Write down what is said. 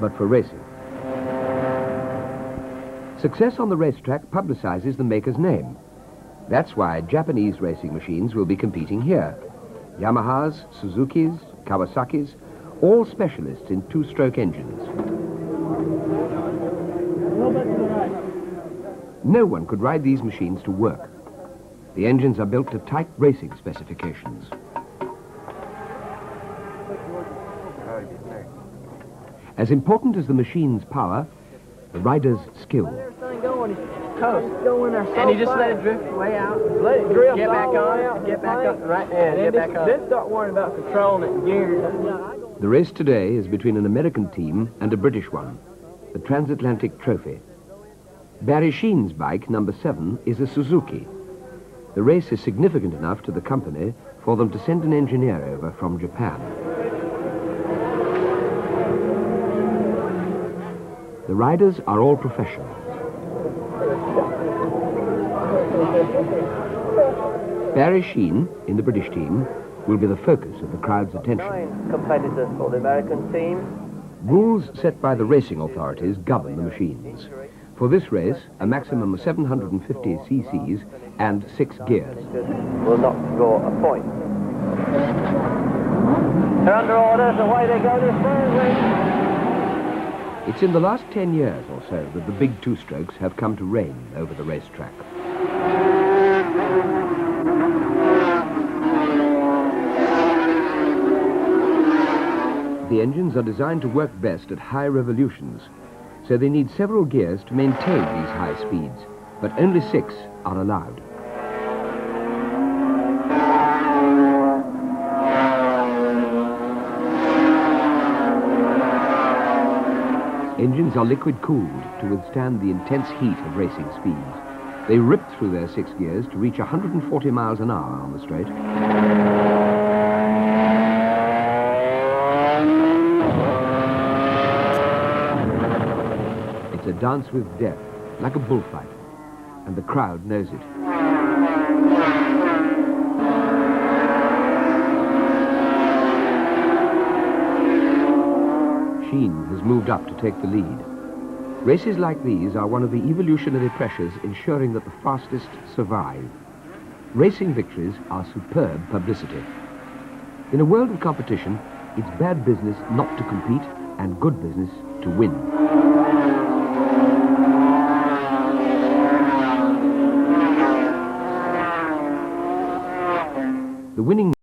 but for racing. Success on the racetrack publicizes the maker's name. That's why Japanese racing machines will be competing here. Yamahas, Suzukis, Kawasaki's, all specialists in two-stroke engines. No one could ride these machines to work. The engines are built to tight racing specifications. As important as the machine's power, the rider's skill. And you just let it drift way out. Let it drift. Get back all the on. way out Get the back plank, on. Right. Yeah. Get back on. Then start worrying about controlling it and gearing. The race today is between an American team and a British one, the Transatlantic Trophy. Barry Sheene's bike, number 7, is a Suzuki. The race is significant enough to the company for them to send an engineer over from Japan. The riders are all professionals. Barry Sheene, in the British team, will be the focus of the crowd's attention. 9 competitors for the American team. Rules set by the racing authorities govern the machines. For this race, a maximum of 750 cc's and 6 gears. Will not score a point. They're under orders, away they go, this way. It's in the last 10 years or so that the big two-strokes have come to reign over the racetrack. The engines are designed to work best at high revolutions, so they need several gears to maintain these high speeds, but only 6 are allowed. Engines are liquid-cooled to withstand the intense heat of racing speeds. They rip through their 6 gears to reach 140 miles an hour on the straight. It's a dance with death, like a bullfight, and the crowd knows it. Sheene has moved up to take the lead. Races like these are one of the evolutionary pressures ensuring that the fastest survive. Racing victories are superb publicity. In a world of competition, it's bad business not to compete and good business to win. The winning